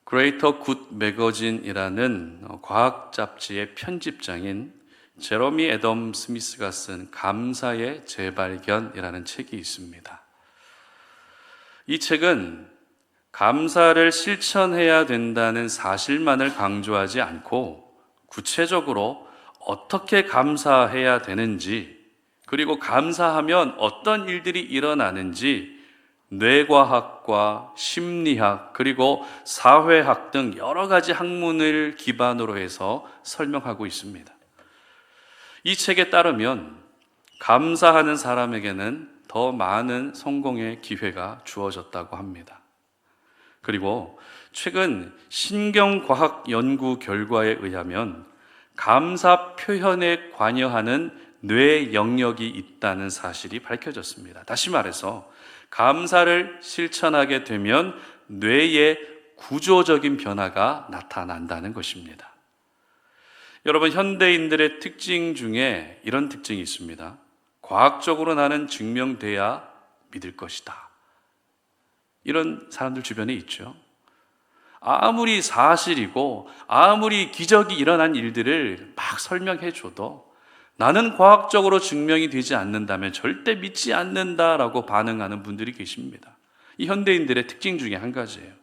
그레이터 굿 매거진이라는 과학 잡지의 편집장인 제러미 애덤 스미스가 쓴 감사의 재발견이라는 책이 있습니다. 이 책은 감사를 실천해야 된다는 사실만을 강조하지 않고 구체적으로 어떻게 감사해야 되는지, 그리고 감사하면 어떤 일들이 일어나는지 뇌과학과 심리학 그리고 사회학 등 여러 가지 학문을 기반으로 해서 설명하고 있습니다. 이 책에 따르면 감사하는 사람에게는 더 많은 성공의 기회가 주어졌다고 합니다. 그리고 최근 신경과학 연구 결과에 의하면 감사 표현에 관여하는 뇌 영역이 있다는 사실이 밝혀졌습니다. 다시 말해서 감사를 실천하게 되면 뇌의 구조적인 변화가 나타난다는 것입니다. 여러분, 현대인들의 특징 중에 이런 특징이 있습니다. 과학적으로 나는 증명돼야 믿을 것이다. 이런 사람들 주변에 있죠. 아무리 사실이고 아무리 기적이 일어난 일들을 막 설명해 줘도 나는 과학적으로 증명이 되지 않는다면 절대 믿지 않는다라고 반응하는 분들이 계십니다. 이 현대인들의 특징 중에 한 가지예요.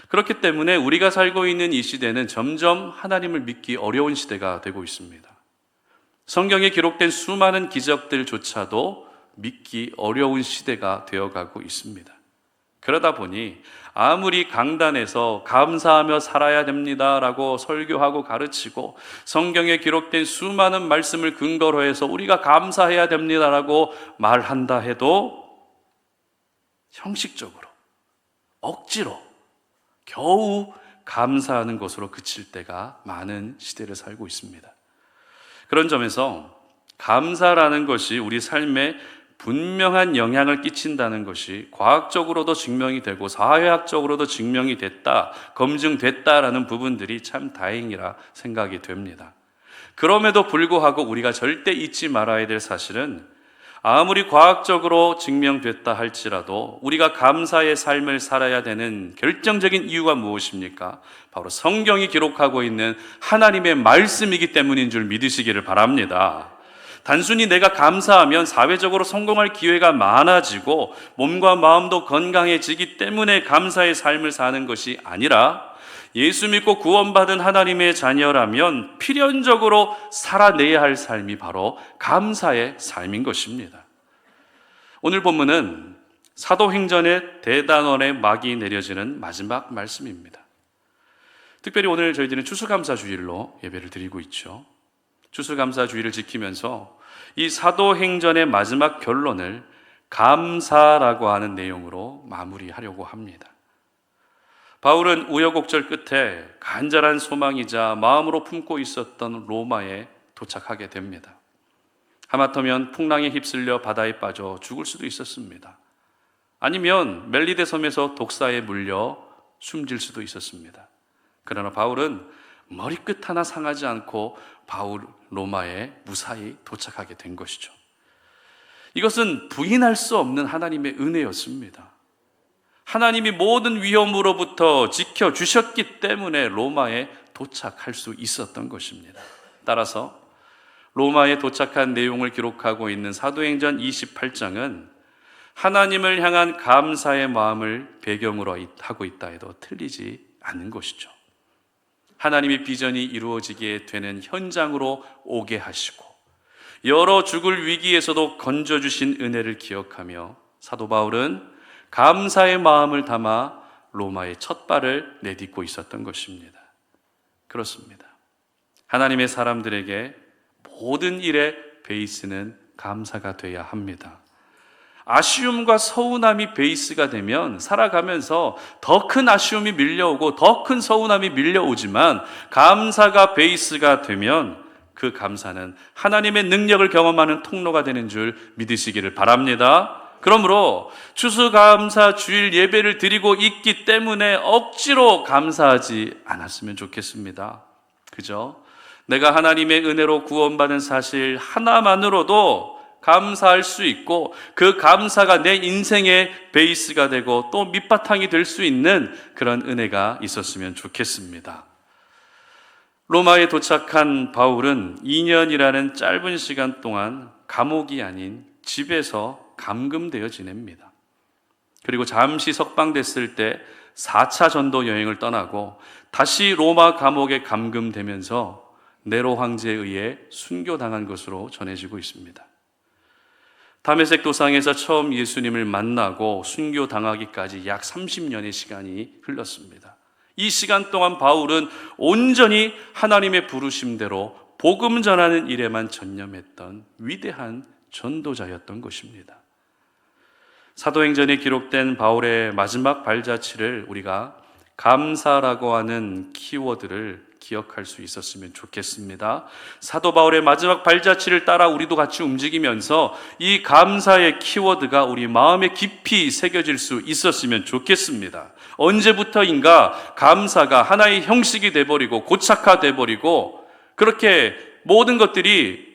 그렇기 때문에 우리가 살고 있는 이 시대는 점점 하나님을 믿기 어려운 시대가 되고 있습니다. 성경에 기록된 수많은 기적들조차도 믿기 어려운 시대가 되어가고 있습니다. 그러다 보니 아무리 강단에서 감사하며 살아야 됩니다라고 설교하고 가르치고 성경에 기록된 수많은 말씀을 근거로 해서 우리가 감사해야 됩니다라고 말한다 해도 형식적으로 억지로 겨우 감사하는 것으로 그칠 때가 많은 시대를 살고 있습니다. 그런 점에서 감사라는 것이 우리 삶에 분명한 영향을 끼친다는 것이 과학적으로도 증명이 되고 사회학적으로도 증명이 됐다, 검증됐다라는 부분들이 참 다행이라 생각이 됩니다. 그럼에도 불구하고 우리가 절대 잊지 말아야 될 사실은 아무리 과학적으로 증명됐다 할지라도 우리가 감사의 삶을 살아야 되는 결정적인 이유가 무엇입니까? 바로 성경이 기록하고 있는 하나님의 말씀이기 때문인 줄 믿으시기를 바랍니다. 단순히 내가 감사하면 사회적으로 성공할 기회가 많아지고 몸과 마음도 건강해지기 때문에 감사의 삶을 사는 것이 아니라 예수 믿고 구원받은 하나님의 자녀라면 필연적으로 살아내야 할 삶이 바로 감사의 삶인 것입니다. 오늘 본문은 사도행전의 대단원의 막이 내려지는 마지막 말씀입니다. 특별히 오늘 저희들은 추수감사주일로 예배를 드리고 있죠. 추수감사주의를 지키면서 이 사도행전의 마지막 결론을 감사라고 하는 내용으로 마무리하려고 합니다. 바울은 우여곡절 끝에 간절한 소망이자 마음으로 품고 있었던 로마에 도착하게 됩니다. 하마터면 풍랑에 휩쓸려 바다에 빠져 죽을 수도 있었습니다. 아니면 멜리데 섬에서 독사에 물려 숨질 수도 있었습니다. 그러나 바울은 머리끝 하나 상하지 않고 로마에 무사히 도착하게 된 것이죠. 이것은 부인할 수 없는 하나님의 은혜였습니다. 하나님이 모든 위험으로부터 지켜주셨기 때문에 로마에 도착할 수 있었던 것입니다. 따라서 로마에 도착한 내용을 기록하고 있는 사도행전 28장은 하나님을 향한 감사의 마음을 배경으로 하고 있다 해도 틀리지 않는 것이죠. 하나님의 비전이 이루어지게 되는 현장으로 오게 하시고 여러 죽을 위기에서도 건져주신 은혜를 기억하며 사도 바울은 감사의 마음을 담아 로마의 첫 발을 내딛고 있었던 것입니다. 그렇습니다. 하나님의 사람들에게 모든 일의 베이스는 감사가 돼야 합니다. 아쉬움과 서운함이 베이스가 되면 살아가면서 더 큰 아쉬움이 밀려오고 더 큰 서운함이 밀려오지만 감사가 베이스가 되면 그 감사는 하나님의 능력을 경험하는 통로가 되는 줄 믿으시기를 바랍니다. 그러므로 추수감사 주일 예배를 드리고 있기 때문에 억지로 감사하지 않았으면 좋겠습니다. 그죠? 내가 하나님의 은혜로 구원받은 사실 하나만으로도 감사할 수 있고 그 감사가 내 인생의 베이스가 되고 또 밑바탕이 될 수 있는 그런 은혜가 있었으면 좋겠습니다. 로마에 도착한 바울은 2년이라는 짧은 시간 동안 감옥이 아닌 집에서 감금되어 지냅니다. 그리고 잠시 석방됐을 때 4차 전도 여행을 떠나고 다시 로마 감옥에 감금되면서 네로 황제에 의해 순교당한 것으로 전해지고 있습니다. 다메섹 도상에서 처음 예수님을 만나고 순교당하기까지 약 30년의 시간이 흘렀습니다. 이 시간 동안 바울은 온전히 하나님의 부르심대로 복음 전하는 일에만 전념했던 위대한 전도자였던 것입니다. 사도행전에 기록된 바울의 마지막 발자취를 우리가 감사라고 하는 키워드를 기억할 수 있었으면 좋겠습니다. 사도 바울의 마지막 발자취를 따라 우리도 같이 움직이면서 이 감사의 키워드가 우리 마음에 깊이 새겨질 수 있었으면 좋겠습니다. 언제부터인가 감사가 하나의 형식이 돼버리고 고착화돼버리고 그렇게 모든 것들이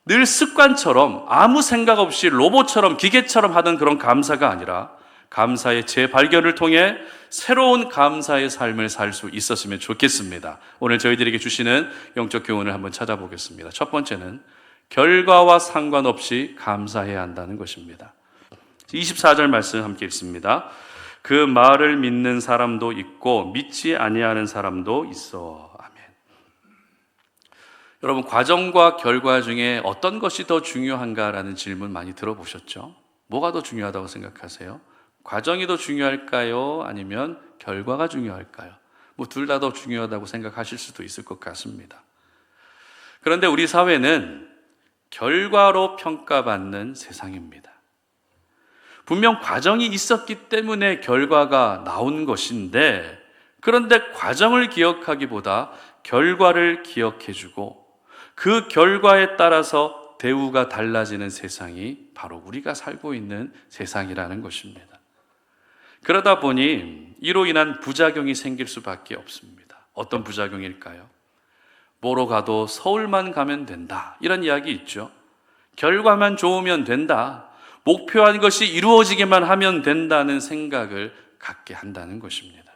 늘 습관처럼 아무 생각 없이 로봇처럼 기계처럼 하던 그런 감사가 아니라 감사의 재발견을 통해 새로운 감사의 삶을 살 수 있었으면 좋겠습니다. 오늘 저희들에게 주시는 영적 교훈을 한번 찾아보겠습니다. 첫 번째는 결과와 상관없이 감사해야 한다는 것입니다. 24절 말씀 함께 읽습니다. 그 말을 믿는 사람도 있고 믿지 아니하는 사람도 있어. 아멘. 여러분, 과정과 결과 중에 어떤 것이 더 중요한가라는 질문 많이 들어보셨죠? 뭐가 더 중요하다고 생각하세요? 과정이 더 중요할까요? 아니면 결과가 중요할까요? 둘 다 더 중요하다고 생각하실 수도 있을 것 같습니다. 그런데 우리 사회는 결과로 평가받는 세상입니다. 분명 과정이 있었기 때문에 결과가 나온 것인데, 그런데 과정을 기억하기보다 결과를 기억해주고 그 결과에 따라서 대우가 달라지는 세상이 바로 우리가 살고 있는 세상이라는 것입니다. 그러다 보니 이로 인한 부작용이 생길 수밖에 없습니다. 어떤 부작용일까요? 뭐로 가도 서울만 가면 된다, 이런 이야기 있죠. 결과만 좋으면 된다, 목표한 것이 이루어지게만 하면 된다는 생각을 갖게 한다는 것입니다.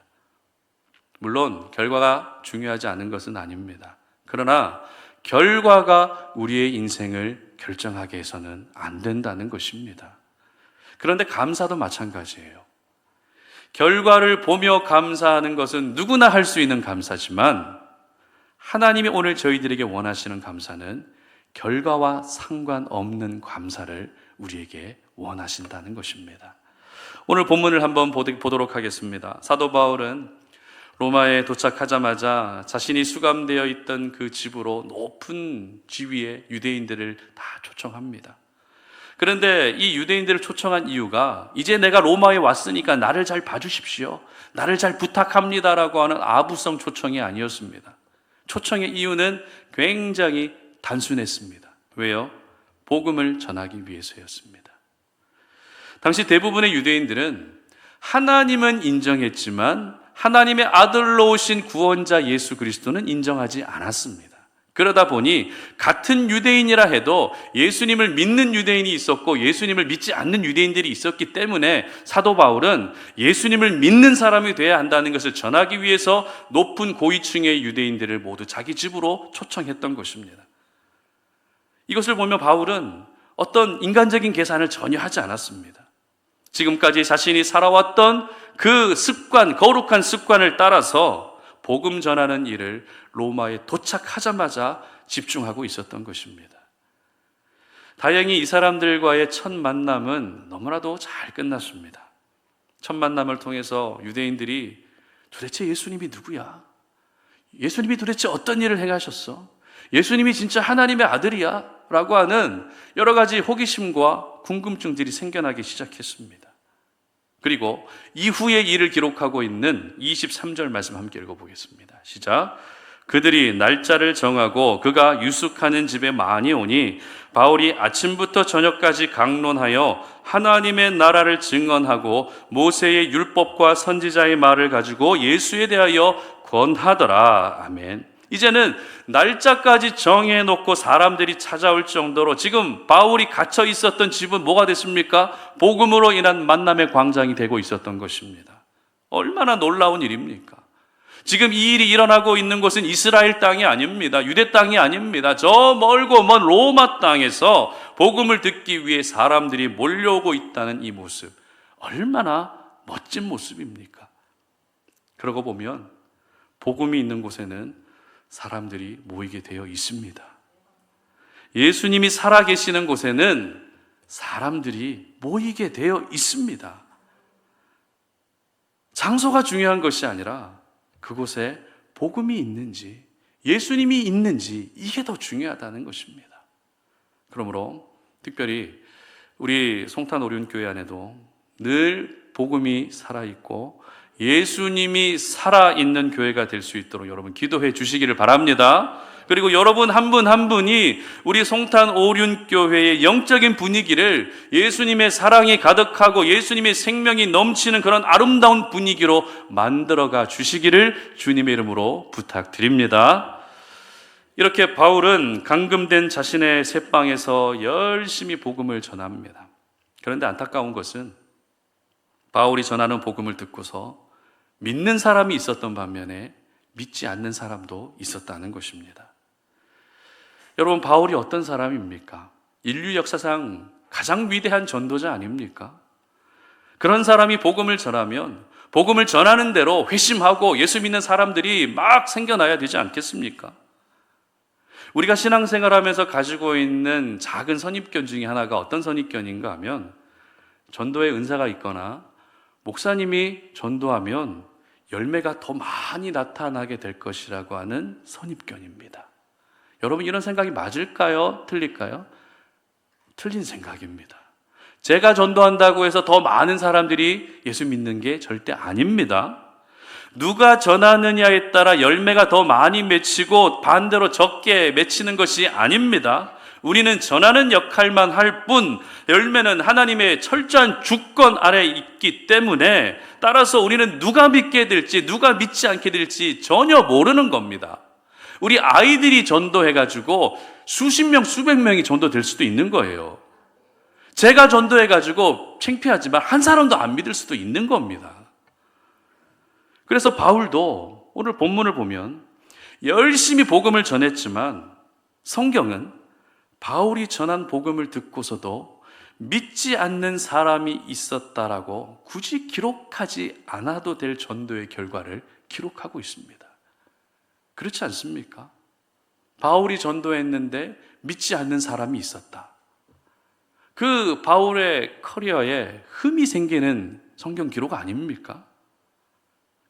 물론 결과가 중요하지 않은 것은 아닙니다. 그러나 결과가 우리의 인생을 결정하게 해서는 안 된다는 것입니다. 그런데 감사도 마찬가지예요. 결과를 보며 감사하는 것은 누구나 할 수 있는 감사지만 하나님이 오늘 저희들에게 원하시는 감사는 결과와 상관없는 감사를 우리에게 원하신다는 것입니다. 오늘 본문을 한번 보도록 하겠습니다. 사도 바울은 로마에 도착하자마자 자신이 수감되어 있던 그 집으로 높은 지위의 유대인들을 다 초청합니다. 그런데 이 유대인들을 초청한 이유가 이제 내가 로마에 왔으니까 나를 잘 봐주십시오, 나를 잘 부탁합니다라고 하는 아부성 초청이 아니었습니다. 초청의 이유는 굉장히 단순했습니다. 왜요? 복음을 전하기 위해서였습니다. 당시 대부분의 유대인들은 하나님은 인정했지만 하나님의 아들로 오신 구원자 예수 그리스도는 인정하지 않았습니다. 그러다 보니 같은 유대인이라 해도 예수님을 믿는 유대인이 있었고 예수님을 믿지 않는 유대인들이 있었기 때문에 사도 바울은 예수님을 믿는 사람이 되어야 한다는 것을 전하기 위해서 높은 고위층의 유대인들을 모두 자기 집으로 초청했던 것입니다. 이것을 보며 바울은 어떤 인간적인 계산을 전혀 하지 않았습니다. 지금까지 자신이 살아왔던 그 습관, 거룩한 습관을 따라서 복음 전하는 일을 로마에 도착하자마자 집중하고 있었던 것입니다. 다행히 이 사람들과의 첫 만남은 너무나도 잘 끝났습니다. 첫 만남을 통해서 유대인들이 도대체 예수님이 누구야? 예수님이 도대체 어떤 일을 행하셨어? 예수님이 진짜 하나님의 아들이야? 라고 하는 여러 가지 호기심과 궁금증들이 생겨나기 시작했습니다. 그리고 이후의 일을 기록하고 있는 23절 말씀 함께 읽어보겠습니다. 시작. 그들이 날짜를 정하고 그가 유숙하는 집에 많이 오니 바울이 아침부터 저녁까지 강론하여 하나님의 나라를 증언하고 모세의 율법과 선지자의 말을 가지고 예수에 대하여 권하더라. 아멘. 이제는 날짜까지 정해놓고 사람들이 찾아올 정도로 지금 바울이 갇혀 있었던 집은 뭐가 됐습니까? 복음으로 인한 만남의 광장이 되고 있었던 것입니다. 얼마나 놀라운 일입니까? 지금 이 일이 일어나고 있는 곳은 이스라엘 땅이 아닙니다. 유대 땅이 아닙니다. 저 멀고 먼 로마 땅에서 복음을 듣기 위해 사람들이 몰려오고 있다는 이 모습, 얼마나 멋진 모습입니까? 그러고 보면 복음이 있는 곳에는 사람들이 모이게 되어 있습니다. 예수님이 살아계시는 곳에는 사람들이 모이게 되어 있습니다. 장소가 중요한 것이 아니라 그곳에 복음이 있는지, 예수님이 있는지, 이게 더 중요하다는 것입니다. 그러므로 특별히 우리 송탄 오륜교회 안에도 늘 복음이 살아있고 예수님이 살아있는 교회가 될 수 있도록 여러분 기도해 주시기를 바랍니다. 그리고 여러분 한 분 한 분이 우리 송탄 오륜교회의 영적인 분위기를 예수님의 사랑이 가득하고 예수님의 생명이 넘치는 그런 아름다운 분위기로 만들어가 주시기를 주님의 이름으로 부탁드립니다. 이렇게 바울은 감금된 자신의 새방에서 열심히 복음을 전합니다. 그런데 안타까운 것은 바울이 전하는 복음을 듣고서 믿는 사람이 있었던 반면에 믿지 않는 사람도 있었다는 것입니다. 여러분, 바울이 어떤 사람입니까? 인류 역사상 가장 위대한 전도자 아닙니까? 그런 사람이 복음을 전하면 복음을 전하는 대로 회심하고 예수 믿는 사람들이 막 생겨나야 되지 않겠습니까? 우리가 신앙생활하면서 가지고 있는 작은 선입견 중에 하나가 어떤 선입견인가 하면 전도의 은사가 있거나 목사님이 전도하면 열매가 더 많이 나타나게 될 것이라고 하는 선입견입니다. 여러분, 이런 생각이 맞을까요? 틀릴까요? 틀린 생각입니다. 제가 전도한다고 해서 더 많은 사람들이 예수 믿는 게 절대 아닙니다. 누가 전하느냐에 따라 열매가 더 많이 맺히고 반대로 적게 맺히는 것이 아닙니다. 우리는 전하는 역할만 할 뿐 열매는 하나님의 철저한 주권 아래 있기 때문에 따라서 우리는 누가 믿게 될지 누가 믿지 않게 될지 전혀 모르는 겁니다. 우리 아이들이 전도해가지고 수십 명 수백 명이 전도될 수도 있는 거예요. 제가 전도해가지고 창피하지만 한 사람도 안 믿을 수도 있는 겁니다. 그래서 바울도 오늘 본문을 보면 열심히 복음을 전했지만 성경은 바울이 전한 복음을 듣고서도 믿지 않는 사람이 있었다라고 굳이 기록하지 않아도 될 전도의 결과를 기록하고 있습니다. 그렇지 않습니까? 바울이 전도했는데 믿지 않는 사람이 있었다. 그 바울의 커리어에 흠이 생기는 성경 기록 아닙니까?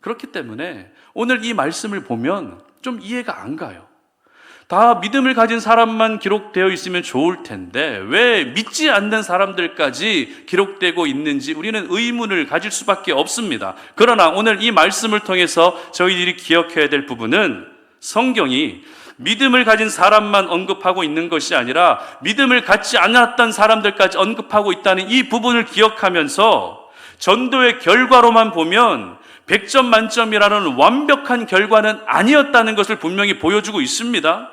그렇기 때문에 오늘 이 말씀을 보면 좀 이해가 안 가요. 다 믿음을 가진 사람만 기록되어 있으면 좋을 텐데 왜 믿지 않는 사람들까지 기록되고 있는지 우리는 의문을 가질 수밖에 없습니다. 그러나 오늘 이 말씀을 통해서 저희들이 기억해야 될 부분은 성경이 믿음을 가진 사람만 언급하고 있는 것이 아니라 믿음을 갖지 않았던 사람들까지 언급하고 있다는 이 부분을 기억하면서 전도의 결과로만 보면 100점 만점이라는 완벽한 결과는 아니었다는 것을 분명히 보여주고 있습니다.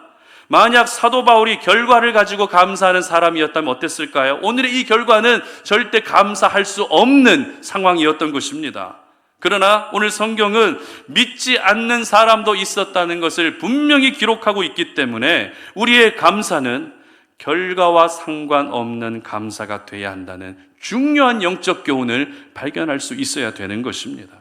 만약 사도 바울이 결과를 가지고 감사하는 사람이었다면 어땠을까요? 오늘의 이 결과는 절대 감사할 수 없는 상황이었던 것입니다. 그러나 오늘 성경은 믿지 않는 사람도 있었다는 것을 분명히 기록하고 있기 때문에 우리의 감사는 결과와 상관없는 감사가 돼야 한다는 중요한 영적 교훈을 발견할 수 있어야 되는 것입니다.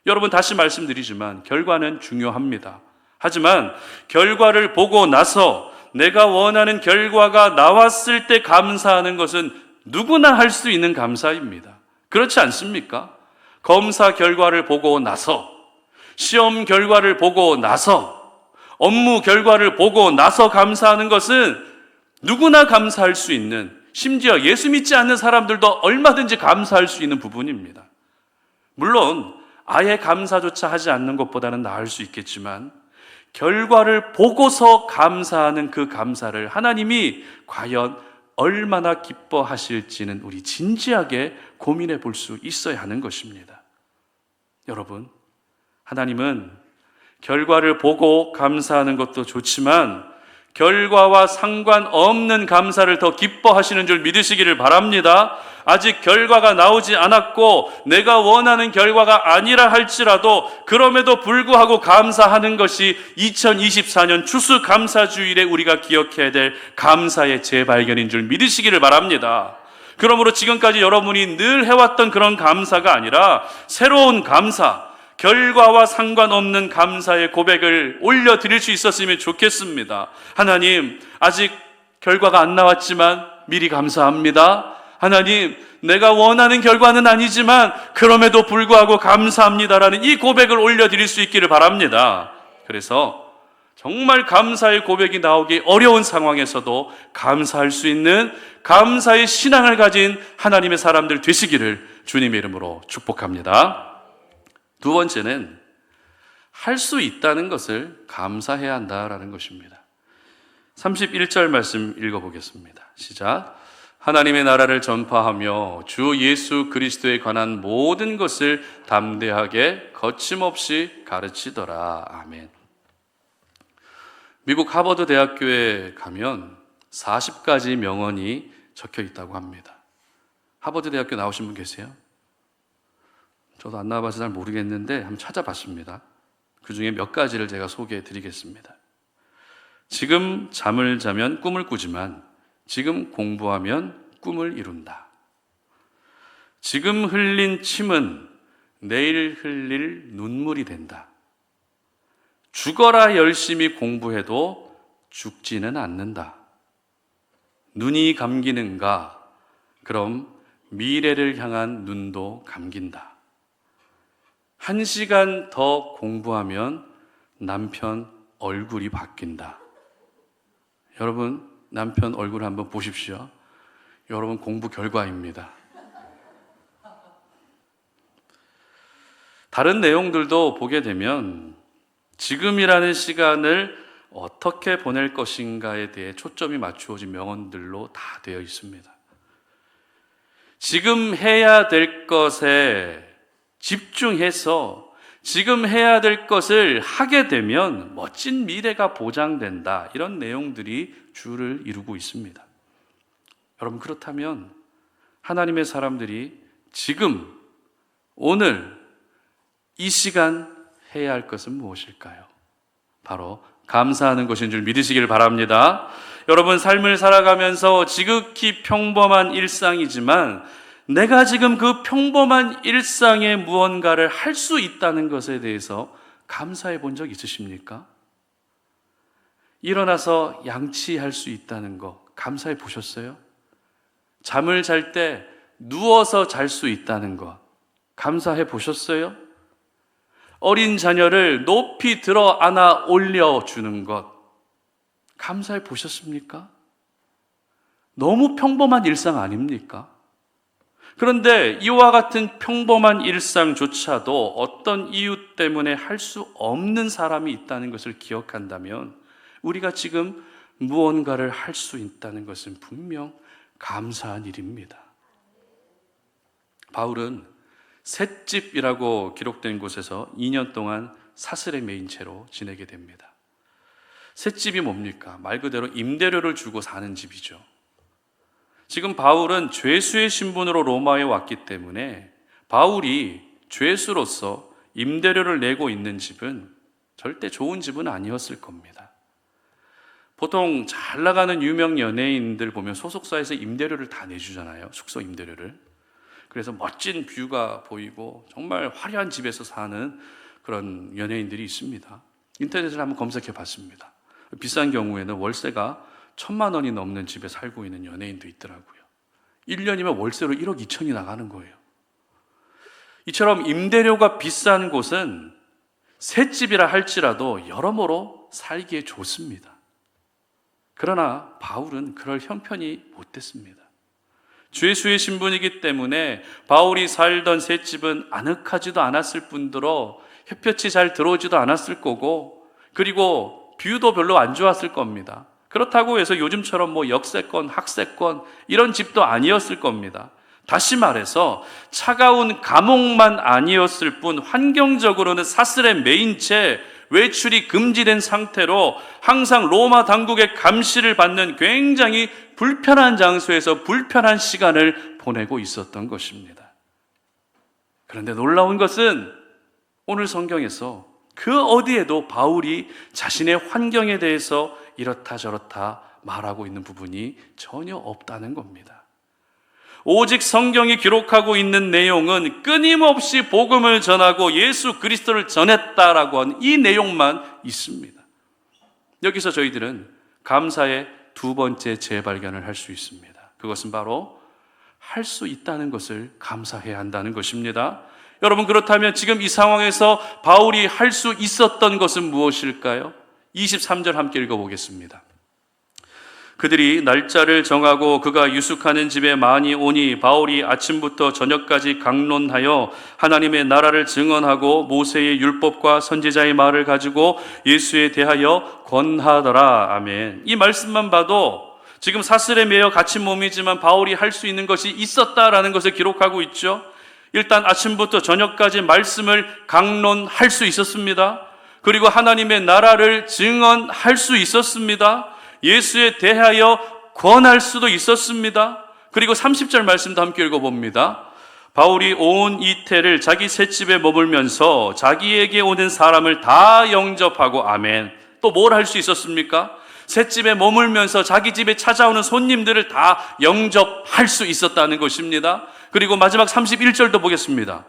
여러분, 다시 말씀드리지만 결과는 중요합니다. 하지만 결과를 보고 나서 내가 원하는 결과가 나왔을 때 감사하는 것은 누구나 할 수 있는 감사입니다. 그렇지 않습니까? 검사 결과를 보고 나서, 시험 결과를 보고 나서, 업무 결과를 보고 나서 감사하는 것은 누구나 감사할 수 있는, 심지어 예수 믿지 않는 사람들도 얼마든지 감사할 수 있는 부분입니다. 물론 아예 감사조차 하지 않는 것보다는 나을 수 있겠지만 결과를 보고서 감사하는 그 감사를 하나님이 과연 얼마나 기뻐하실지는 우리 진지하게 고민해 볼 수 있어야 하는 것입니다. 여러분, 하나님은 결과를 보고 감사하는 것도 좋지만 결과와 상관없는 감사를 더 기뻐하시는 줄 믿으시기를 바랍니다. 아직 결과가 나오지 않았고 내가 원하는 결과가 아니라 할지라도 그럼에도 불구하고 감사하는 것이 2024년 추수감사주일에 우리가 기억해야 될 감사의 재발견인 줄 믿으시기를 바랍니다. 그러므로 지금까지 여러분이 늘 해왔던 그런 감사가 아니라 새로운 감사, 결과와 상관없는 감사의 고백을 올려드릴 수 있었으면 좋겠습니다. 하나님, 아직 결과가 안 나왔지만 미리 감사합니다. 하나님, 내가 원하는 결과는 아니지만 그럼에도 불구하고 감사합니다라는 이 고백을 올려드릴 수 있기를 바랍니다. 그래서 정말 감사의 고백이 나오기 어려운 상황에서도 감사할 수 있는 감사의 신앙을 가진 하나님의 사람들 되시기를 주님의 이름으로 축복합니다. 두 번째는 할 수 있다는 것을 감사해야 한다라는 것입니다. 31절 말씀 읽어보겠습니다. 시작. 하나님의 나라를 전파하며 주 예수 그리스도에 관한 모든 것을 담대하게 거침없이 가르치더라. 아멘. 미국 하버드 대학교에 가면 40가지 명언이 적혀 있다고 합니다. 하버드 대학교 나오신 분 계세요? 저도 안 나와봐서 잘 모르겠는데 한번 찾아봤습니다. 그 중에 몇 가지를 제가 소개해 드리겠습니다. 지금 잠을 자면 꿈을 꾸지만 지금 공부하면 꿈을 이룬다. 지금 흘린 침은 내일 흘릴 눈물이 된다. 죽어라 열심히 공부해도 죽지는 않는다. 눈이 감기는가? 그럼 미래를 향한 눈도 감긴다. 1시간 더 공부하면 남편 얼굴이 바뀐다. 여러분, 남편 얼굴 한번 보십시오. 여러분 공부 결과입니다. 다른 내용들도 보게 되면 지금이라는 시간을 어떻게 보낼 것인가에 대해 초점이 맞추어진 명언들로 다 되어 있습니다. 지금 해야 될 것에 집중해서 지금 해야 될 것을 하게 되면 멋진 미래가 보장된다. 이런 내용들이 주를 이루고 있습니다. 여러분, 그렇다면 하나님의 사람들이 지금, 오늘, 이 시간 해야 할 것은 무엇일까요? 바로 감사하는 것인 줄 믿으시길 바랍니다. 여러분, 삶을 살아가면서 지극히 평범한 일상이지만 내가 지금 그 평범한 일상에 무언가를 할 수 있다는 것에 대해서 감사해 본 적 있으십니까? 일어나서 양치할 수 있다는 거 감사해 보셨어요? 잠을 잘 때 누워서 잘 수 있다는 거 감사해 보셨어요? 어린 자녀를 높이 들어 안아 올려주는 것 감사해 보셨습니까? 너무 평범한 일상 아닙니까? 그런데 이와 같은 평범한 일상조차도 어떤 이유 때문에 할 수 없는 사람이 있다는 것을 기억한다면 우리가 지금 무언가를 할 수 있다는 것은 분명 감사한 일입니다. 바울은 셋집이라고 기록된 곳에서 2년 동안 사슬에 매인 채로 지내게 됩니다. 셋집이 뭡니까? 말 그대로 임대료를 주고 사는 집이죠. 지금 바울은 죄수의 신분으로 로마에 왔기 때문에 바울이 죄수로서 임대료를 내고 있는 집은 절대 좋은 집은 아니었을 겁니다. 보통 잘 나가는 유명 연예인들 보면 소속사에서 임대료를 다 내주잖아요. 숙소 임대료를. 그래서 멋진 뷰가 보이고 정말 화려한 집에서 사는 그런 연예인들이 있습니다. 인터넷을 한번 검색해 봤습니다. 비싼 경우에는 월세가 1,000만 원이 넘는 집에 살고 있는 연예인도 있더라고요. 1년이면 월세로 1억 2천이 나가는 거예요. 이처럼 임대료가 비싼 곳은 새 집이라 할지라도 여러모로 살기에 좋습니다. 그러나 바울은 그럴 형편이 못 됐습니다. 죄수의 신분이기 때문에 바울이 살던 새 집은 아늑하지도 않았을 뿐더러 햇볕이 잘 들어오지도 않았을 거고, 그리고 뷰도 별로 안 좋았을 겁니다. 그렇다고 해서 요즘처럼 뭐 역세권, 학세권 이런 집도 아니었을 겁니다. 다시 말해서 차가운 감옥만 아니었을 뿐 환경적으로는 사슬에 매인 채 외출이 금지된 상태로 항상 로마 당국의 감시를 받는 굉장히 불편한 장소에서 불편한 시간을 보내고 있었던 것입니다. 그런데 놀라운 것은 오늘 성경에서 그 어디에도 바울이 자신의 환경에 대해서 이렇다 저렇다 말하고 있는 부분이 전혀 없다는 겁니다. 오직 성경이 기록하고 있는 내용은 끊임없이 복음을 전하고 예수 그리스도를 전했다라고 하는 이 내용만 있습니다. 여기서 저희들은 감사의 두 번째 재발견을 할 수 있습니다. 그것은 바로 할 수 있다는 것을 감사해야 한다는 것입니다. 여러분, 그렇다면 지금 이 상황에서 바울이 할 수 있었던 것은 무엇일까요? 23절 함께 읽어보겠습니다. 그들이 날짜를 정하고 그가 유숙하는 집에 많이 오니 바울이 아침부터 저녁까지 강론하여 하나님의 나라를 증언하고 모세의 율법과 선지자의 말을 가지고 예수에 대하여 권하더라. 아멘. 이 말씀만 봐도 지금 사슬에 매여 갇힌 몸이지만 바울이 할 수 있는 것이 있었다라는 것을 기록하고 있죠. 일단 아침부터 저녁까지 말씀을 강론할 수 있었습니다. 그리고 하나님의 나라를 증언할 수 있었습니다. 예수에 대하여 권할 수도 있었습니다. 그리고 30절 말씀도 함께 읽어봅니다. 바울이 온 이태를 자기 셋집에 머물면서 자기에게 오는 사람을 다 영접하고 아멘. 또 뭘 할 수 있었습니까? 셋집에 머물면서 자기 집에 찾아오는 손님들을 다 영접할 수 있었다는 것입니다. 그리고 마지막 31절도 보겠습니다.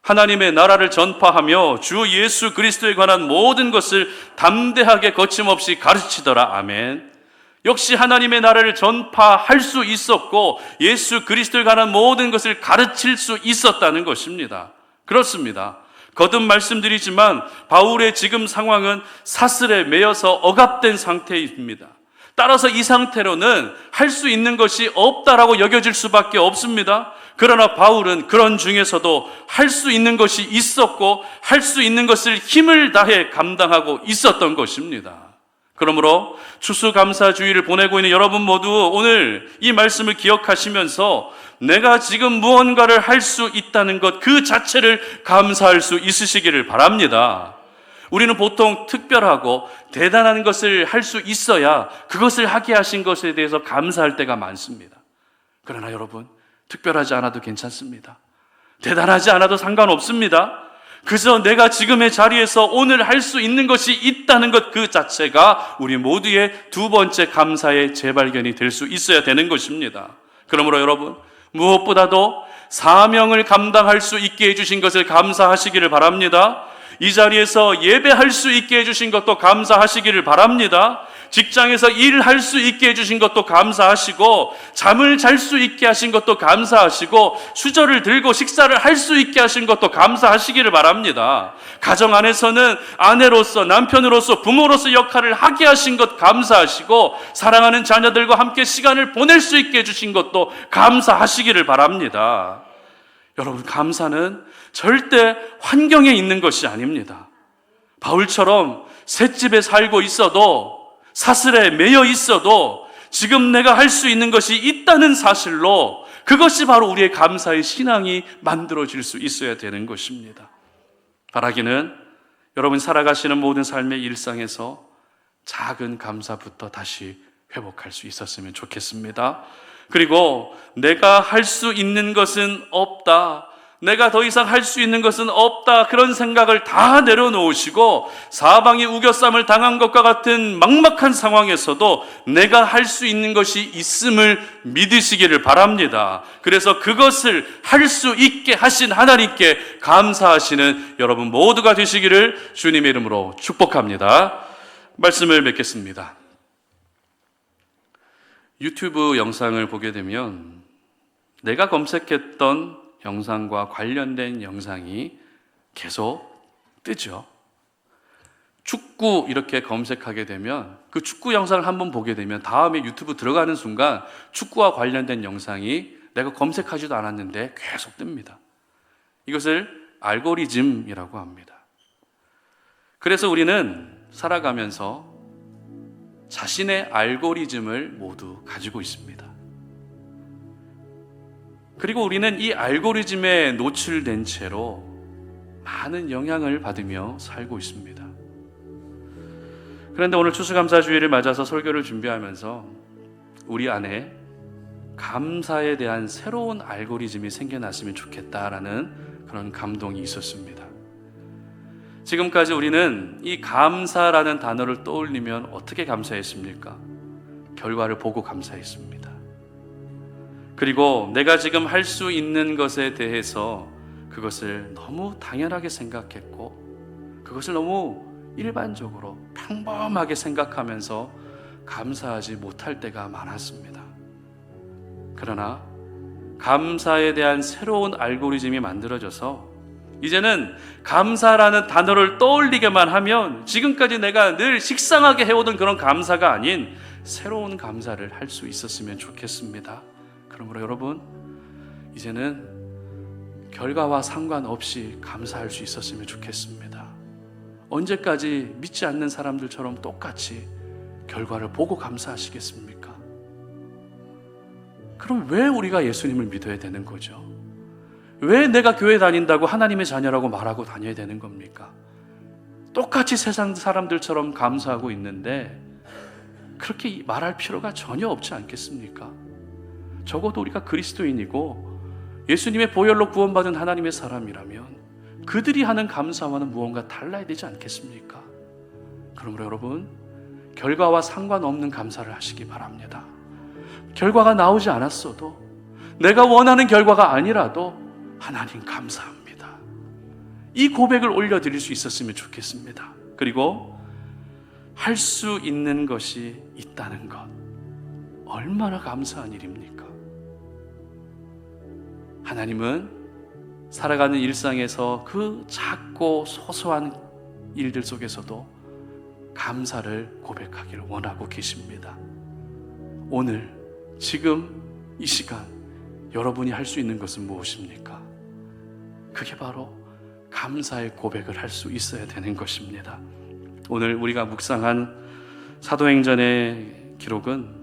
하나님의 나라를 전파하며 주 예수 그리스도에 관한 모든 것을 담대하게 거침없이 가르치더라. 아멘. 역시 하나님의 나라를 전파할 수 있었고 예수 그리스도에 관한 모든 것을 가르칠 수 있었다는 것입니다. 그렇습니다. 거듭 말씀드리지만 바울의 지금 상황은 사슬에 매여서 억압된 상태입니다. 따라서 이 상태로는 할 수 있는 것이 없다라고 여겨질 수밖에 없습니다. 그러나 바울은 그런 중에서도 할 수 있는 것이 있었고 할 수 있는 것을 힘을 다해 감당하고 있었던 것입니다. 그러므로 추수감사주의를 보내고 있는 여러분 모두 오늘 이 말씀을 기억하시면서 내가 지금 무언가를 할 수 있다는 것 그 자체를 감사할 수 있으시기를 바랍니다. 우리는 보통 특별하고 대단한 것을 할 수 있어야 그것을 하게 하신 것에 대해서 감사할 때가 많습니다. 그러나 여러분, 특별하지 않아도 괜찮습니다. 대단하지 않아도 상관없습니다. 그저 내가 지금의 자리에서 오늘 할 수 있는 것이 있다는 것 그 자체가 우리 모두의 두 번째 감사의 재발견이 될 수 있어야 되는 것입니다. 그러므로 여러분, 무엇보다도 사명을 감당할 수 있게 해주신 것을 감사하시기를 바랍니다. 이 자리에서 예배할 수 있게 해주신 것도 감사하시기를 바랍니다. 직장에서 일할 수 있게 해주신 것도 감사하시고 잠을 잘 수 있게 하신 것도 감사하시고 수저를 들고 식사를 할 수 있게 하신 것도 감사하시기를 바랍니다. 가정 안에서는 아내로서 남편으로서 부모로서 역할을 하게 하신 것 감사하시고 사랑하는 자녀들과 함께 시간을 보낼 수 있게 해주신 것도 감사하시기를 바랍니다. 여러분, 감사는 절대 환경에 있는 것이 아닙니다. 바울처럼 셋집에 살고 있어도 사슬에 매여 있어도 지금 내가 할 수 있는 것이 있다는 사실로 그것이 바로 우리의 감사의 신앙이 만들어질 수 있어야 되는 것입니다. 바라기는 여러분 살아가시는 모든 삶의 일상에서 작은 감사부터 다시 회복할 수 있었으면 좋겠습니다. 그리고 내가 할 수 있는 것은 없다, 내가 더 이상 할 수 있는 것은 없다, 그런 생각을 다 내려놓으시고 사방이 우겨쌈을 당한 것과 같은 막막한 상황에서도 내가 할 수 있는 것이 있음을 믿으시기를 바랍니다. 그래서 그것을 할 수 있게 하신 하나님께 감사하시는 여러분 모두가 되시기를 주님의 이름으로 축복합니다. 말씀을 맺겠습니다. 유튜브 영상을 보게 되면 내가 검색했던 영상과 관련된 영상이 계속 뜨죠. 축구 이렇게 검색하게 되면 그 축구 영상을 한번 보게 되면 다음에 유튜브 들어가는 순간 축구와 관련된 영상이 내가 검색하지도 않았는데 계속 뜹니다. 이것을 알고리즘이라고 합니다. 그래서 우리는 살아가면서 자신의 알고리즘을 모두 가지고 있습니다. 그리고 우리는 이 알고리즘에 노출된 채로 많은 영향을 받으며 살고 있습니다. 그런데 오늘 추수감사주일을 맞아서 설교를 준비하면서 우리 안에 감사에 대한 새로운 알고리즘이 생겨났으면 좋겠다라는 그런 감동이 있었습니다. 지금까지 우리는 이 감사라는 단어를 떠올리면 어떻게 감사했습니까? 결과를 보고 감사했습니다. 그리고 내가 지금 할 수 있는 것에 대해서 그것을 너무 당연하게 생각했고, 그것을 너무 일반적으로 평범하게 생각하면서 감사하지 못할 때가 많았습니다. 그러나 감사에 대한 새로운 알고리즘이 만들어져서 이제는 감사라는 단어를 떠올리게만 하면 지금까지 내가 늘 식상하게 해오던 그런 감사가 아닌 새로운 감사를 할 수 있었으면 좋겠습니다. 그러므로 여러분, 이제는 결과와 상관없이 감사할 수 있었으면 좋겠습니다. 언제까지 믿지 않는 사람들처럼 똑같이 결과를 보고 감사하시겠습니까? 그럼 왜 우리가 예수님을 믿어야 되는 거죠? 왜 내가 교회 다닌다고 하나님의 자녀라고 말하고 다녀야 되는 겁니까? 똑같이 세상 사람들처럼 감사하고 있는데 그렇게 말할 필요가 전혀 없지 않겠습니까? 적어도 우리가 그리스도인이고 예수님의 보혈로 구원받은 하나님의 사람이라면 그들이 하는 감사와는 무언가 달라야 되지 않겠습니까? 그러므로 여러분, 결과와 상관없는 감사를 하시기 바랍니다. 결과가 나오지 않았어도, 내가 원하는 결과가 아니라도 하나님 감사합니다, 이 고백을 올려드릴 수 있었으면 좋겠습니다. 그리고 할 수 있는 것이 있다는 것, 얼마나 감사한 일입니까? 하나님은 살아가는 일상에서 그 작고 소소한 일들 속에서도 감사를 고백하기를 원하고 계십니다. 오늘, 지금 이 시간 여러분이 할 수 있는 것은 무엇입니까? 그게 바로 감사의 고백을 할 수 있어야 되는 것입니다. 오늘 우리가 묵상한 사도행전의 기록은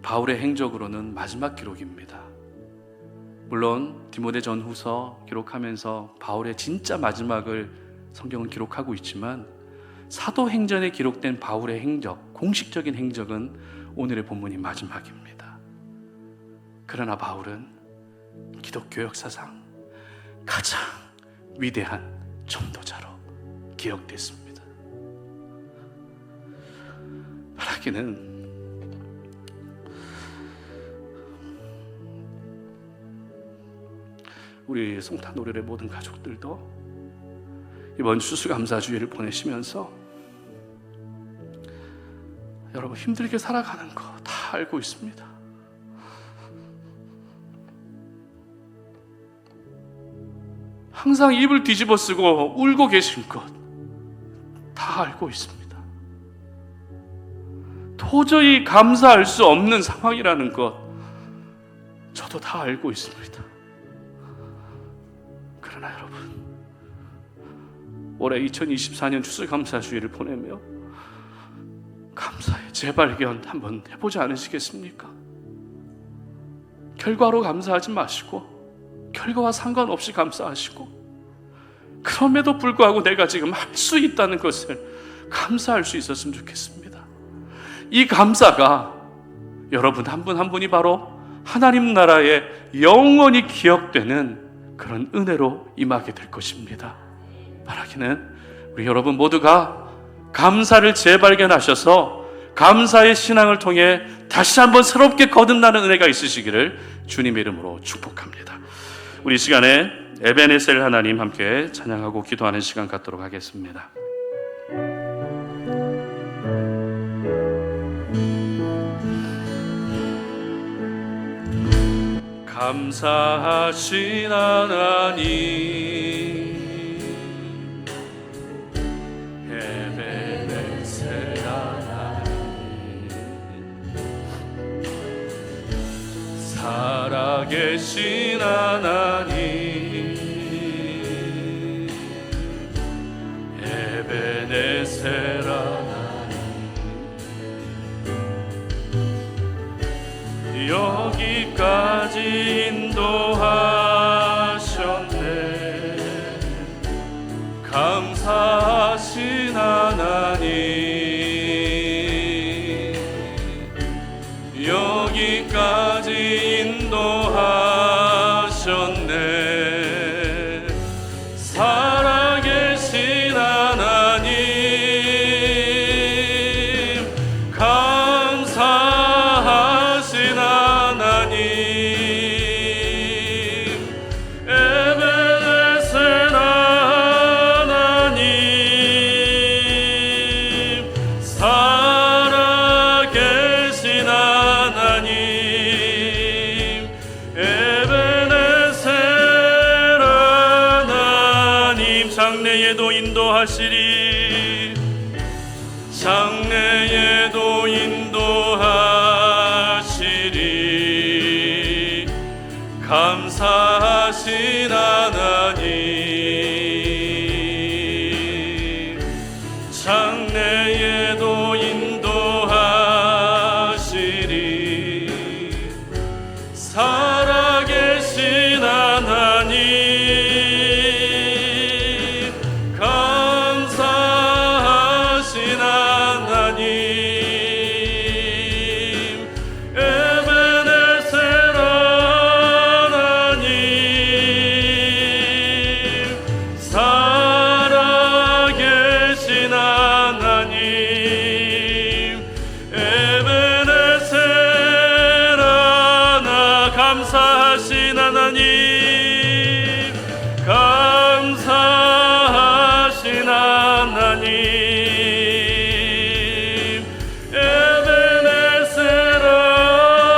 바울의 행적으로는 마지막 기록입니다. 물론 디모데전후서 기록하면서 바울의 진짜 마지막을 성경은 기록하고 있지만 사도행전에 기록된 바울의 행적, 공식적인 행적은 오늘의 본문이 마지막입니다. 그러나 바울은 기독교 역사상 가장 위대한 전도자로 기억됐습니다. 바라기는 우리 송탄 노래의 모든 가족들도 이번 추수감사주일을 보내시면서 여러분 힘들게 살아가는 거 다 알고 있습니다. 항상 입을 뒤집어 쓰고 울고 계신 것 다 알고 있습니다. 도저히 감사할 수 없는 상황이라는 것 저도 다 알고 있습니다. 그러나 여러분, 올해 2024년 추수감사주일을 보내며 감사의 재발견 한번 해보지 않으시겠습니까? 결과로 감사하지 마시고 결과와 상관없이 감사하시고, 그럼에도 불구하고 내가 지금 할 수 있다는 것을 감사할 수 있었으면 좋겠습니다. 이 감사가 여러분 한 분 한 분이 바로 하나님 나라에 영원히 기억되는 그런 은혜로 임하게 될 것입니다. 바라기는 우리 여러분 모두가 감사를 재발견하셔서 감사의 신앙을 통해 다시 한번 새롭게 거듭나는 은혜가 있으시기를 주님의 이름으로 축복합니다. 우리 시간에 에베네셀 하나님 함께 찬양하고 기도하는 시간 갖도록 하겠습니다. 감사하신 하나님, 에베네셀 하나님, 살아계신 하나님, 에베네셀 하나님, 여기까지 인도하셨네. 감사하신 하나님, 여기까지 인도하셨네. 살아계신 하나님, 감사하신 하나님, 에베네셀 하나님, 살아계신 하나님, 에베네셀 하나님, 장래에도 인도하시리, 장래에도 인도하시리. 감사하신 하나님, 장래에도 인도하시리. 살아계신 하나님, 감사하신 하나님, 에베네셀 하나님, 살아계신 하나님, 에베네셀 하나. 감사하신 하나님, 감사하신 하나님, 에베네셀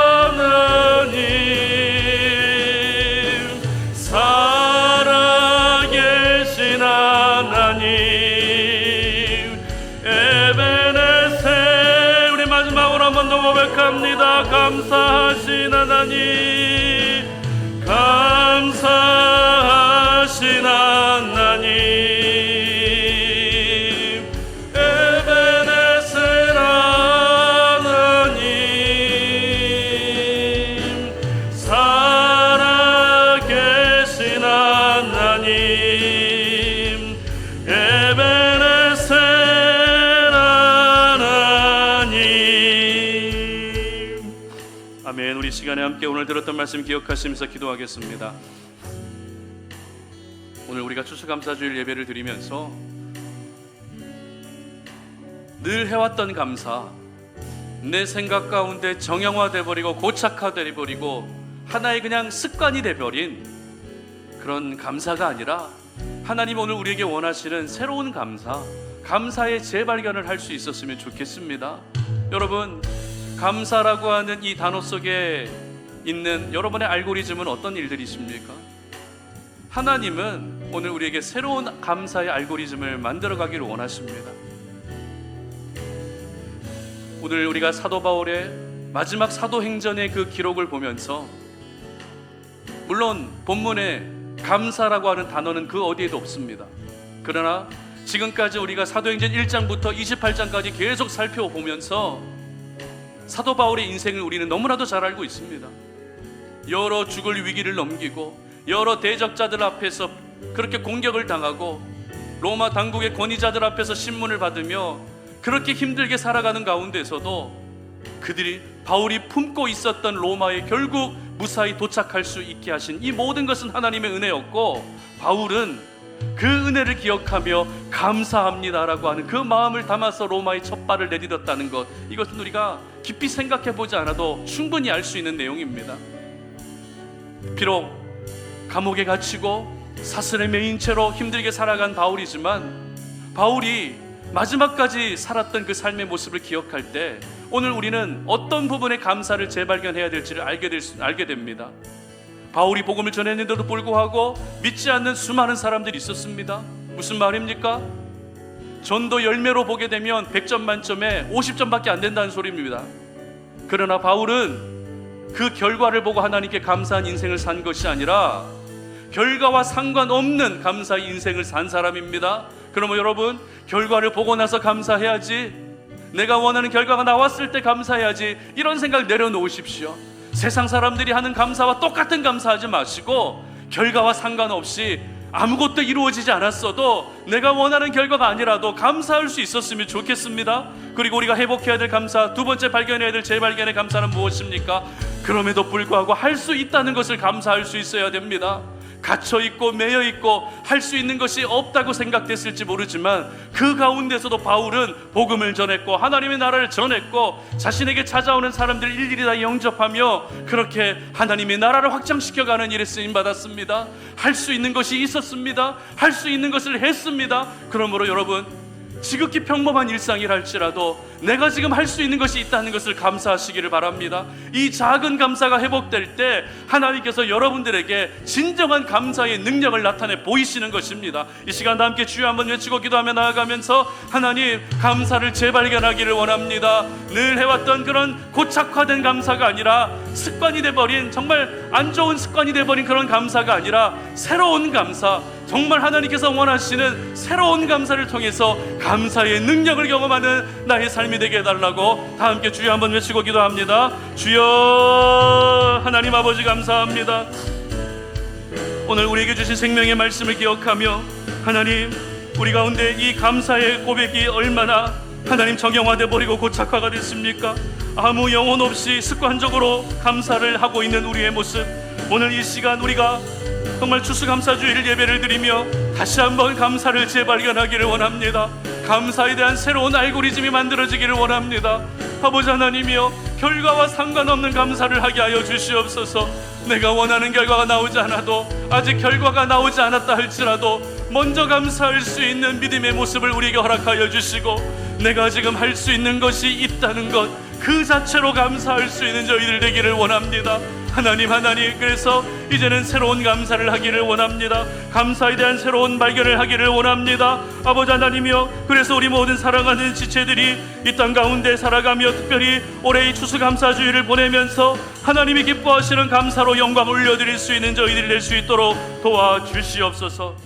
하나님, 살아계신 하나님, 에베네셀. 우리 마지막으로 한 번 더 고백합니다. 감사하신 하나님, 감사하신 하나님, 에베네셀 하나님, 살아계신 하나님, 에베네셀 하나님. 아멘. 우리 시간에 함께 오늘 들었던 말씀 기억하시면서 기도하겠습니다. 오늘 우리가 추수감사주일 예배를 드리면서 늘 해왔던 감사, 내 생각 가운데 정형화돼 버리고 고착화돼 버리고 하나의 그냥 습관이 돼 버린 그런 감사가 아니라, 하나님 오늘 우리에게 원하시는 새로운 감사, 감사의 재발견을 할 수 있었으면 좋겠습니다. 여러분, 감사라고 하는 이 단어 속에 있는 여러분의 알고리즘은 어떤 일들이십니까? 하나님은 오늘 우리에게 새로운 감사의 알고리즘을 만들어가기를 원하십니다. 오늘 우리가 사도 바울의 마지막 사도행전의 그 기록을 보면서, 물론 본문에 감사라고 하는 단어는 그 어디에도 없습니다. 그러나 지금까지 우리가 사도행전 1장부터 28장까지 계속 살펴보면서 사도 바울의 인생을 우리는 너무나도 잘 알고 있습니다. 여러 죽을 위기를 넘기고 여러 대적자들 앞에서 그렇게 공격을 당하고 로마 당국의 권위자들 앞에서 신문을 받으며 그렇게 힘들게 살아가는 가운데서도 그들이 바울이 품고 있었던 로마에 결국 무사히 도착할 수 있게 하신 이 모든 것은 하나님의 은혜였고, 바울은 그 은혜를 기억하며 감사합니다라고 하는 그 마음을 담아서 로마의 첫 발을 내딛었다는 것, 이것은 우리가 깊이 생각해 보지 않아도 충분히 알 수 있는 내용입니다. 비록 감옥에 갇히고 사슬에 매인 채로 힘들게 살아간 바울이지만, 바울이 마지막까지 살았던 그 삶의 모습을 기억할 때 오늘 우리는 어떤 부분에 감사를 재발견해야 될지를 알게 됩니다. 바울이 복음을 전했는데도 불구하고 믿지 않는 수많은 사람들이 있었습니다. 무슨 말입니까? 전도 열매로 보게 되면 100점 만점에 50점밖에 안 된다는 소리입니다. 그러나 바울은 그 결과를 보고 하나님께 감사한 인생을 산 것이 아니라 결과와 상관없는 감사의 인생을 산 사람입니다. 그러면 여러분, 결과를 보고 나서 감사해야지, 내가 원하는 결과가 나왔을 때 감사해야지, 이런 생각 내려놓으십시오. 세상 사람들이 하는 감사와 똑같은 감사하지 마시고 결과와 상관없이 아무것도 이루어지지 않았어도 내가 원하는 결과가 아니라도 감사할 수 있었으면 좋겠습니다. 그리고 우리가 회복해야 될 감사, 두 번째 발견해야 될 재발견의 감사는 무엇입니까? 그럼에도 불구하고 할 수 있다는 것을 감사할 수 있어야 됩니다. 갇혀있고 매여있고 할 수 있는 것이 없다고 생각됐을지 모르지만 그 가운데서도 바울은 복음을 전했고 하나님의 나라를 전했고 자신에게 찾아오는 사람들 일일이 다 영접하며 그렇게 하나님의 나라를 확장시켜가는 일에 쓰임받았습니다. 할 수 있는 것이 있었습니다. 할 수 있는 것을 했습니다. 그러므로 여러분, 지극히 평범한 일상이랄지라도 내가 지금 할 수 있는 것이 있다는 것을 감사하시기를 바랍니다. 이 작은 감사가 회복될 때 하나님께서 여러분들에게 진정한 감사의 능력을 나타내 보이시는 것입니다. 이 시간 함께 주여 한번 외치고 기도하며 나아가면서 하나님, 감사를 재발견하기를 원합니다. 늘 해왔던 그런 고착화된 감사가 아니라 습관이 돼버린, 정말 안 좋은 습관이 돼버린 그런 감사가 아니라 새로운 감사, 정말 하나님께서 원하시는 새로운 감사를 통해서 감사의 능력을 경험하는 나의 삶이 되게 해달라고 다 함께 주여 한번 외치고 기도합니다. 주여, 하나님 아버지 감사합니다. 오늘 우리에게 주신 생명의 말씀을 기억하며 하나님, 우리 가운데 이 감사의 고백이 얼마나 하나님 정형화돼 버리고 고착화가 됐습니까? 아무 영혼 없이 습관적으로 감사를 하고 있는 우리의 모습, 오늘 이 시간 우리가 정말 추수감사주일 예배를 드리며 다시 한번 감사를 재발견하기를 원합니다. 감사에 대한 새로운 알고리즘이 만들어지기를 원합니다. 아버지 하나님이여, 결과와 상관없는 감사를 하게 하여 주시옵소서. 내가 원하는 결과가 나오지 않아도, 아직 결과가 나오지 않았다 할지라도 먼저 감사할 수 있는 믿음의 모습을 우리에게 허락하여 주시고, 내가 지금 할 수 있는 것이 있다는 것 그 자체로 감사할 수 있는 저희들 되기를 원합니다. 하나님, 그래서 이제는 새로운 감사를 하기를 원합니다. 감사에 대한 새로운 발견을 하기를 원합니다. 아버지 하나님이여, 그래서 우리 모든 사랑하는 지체들이 이 땅 가운데 살아가며 특별히 올해 이 추수감사주의를 보내면서 하나님이 기뻐하시는 감사로 영광을 올려드릴 수 있는 저희들이 될 수 있도록 도와주시옵소서.